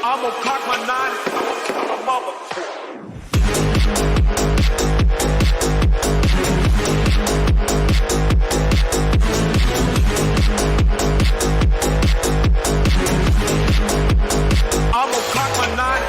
I'm gonna cock my nine, my mother. I'm gonna cock my nine.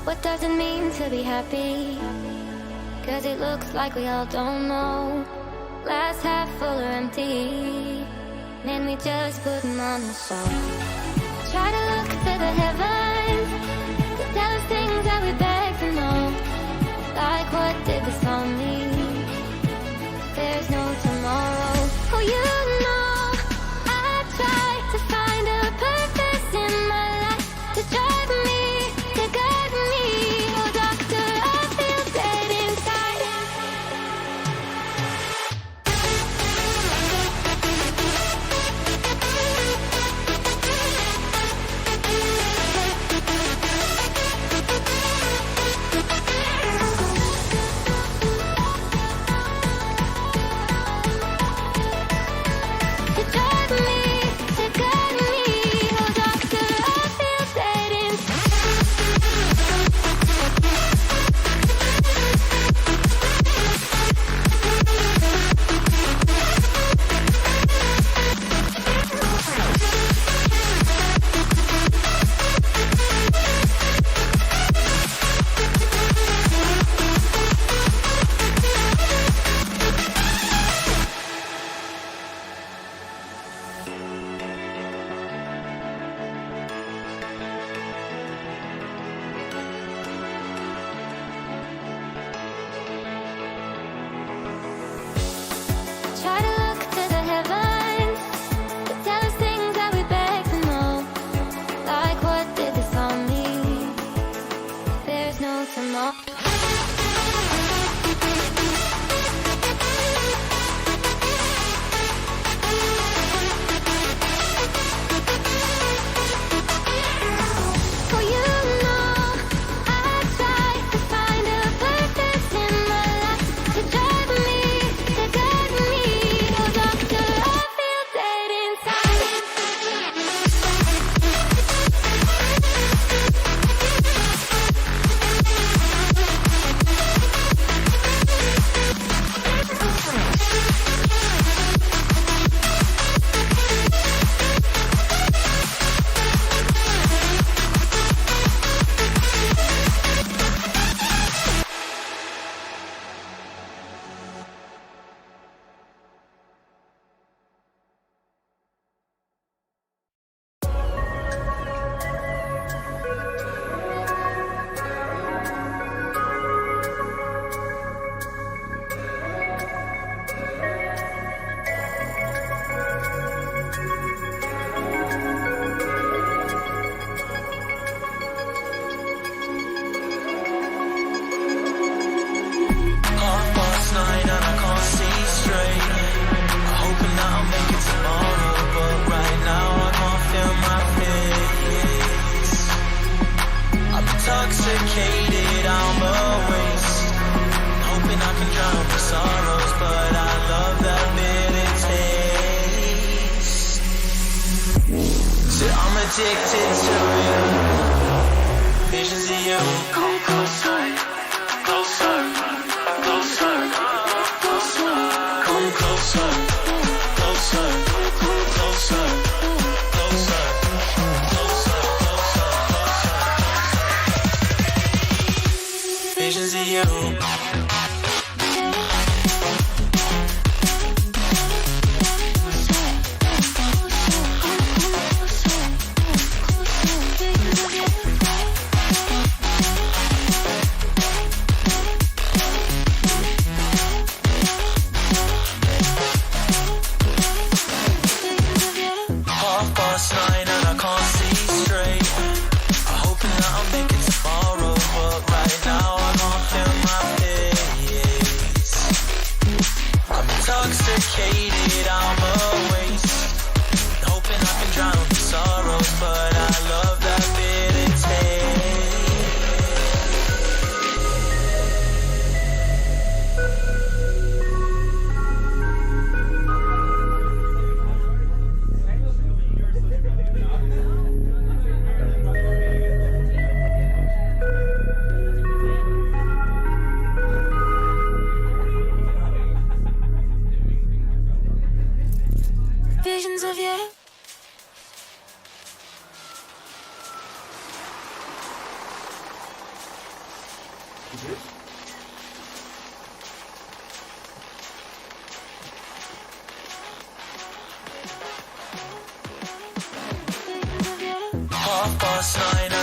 What does it mean to be happy? 'Cause it looks like we all don't know. Glass half full or empty, then we just put them on the show. Try to look to the heavens to tell us things that we beg to know. Like what did the song mean? There's no tomorrow. Oh, you know I try to find a purpose in my life to drive me, to guide me. Oh doctor, I feel dead inside. addicted to you. Visions of you. Come closer, closer, closer, closer. Come closer, closer, closer, closer, closer, closer. Visions of you. Intoxicated, I'm a waste. Hoping I can drown the sorrows, but I love that bitter visions of you. Half past 9.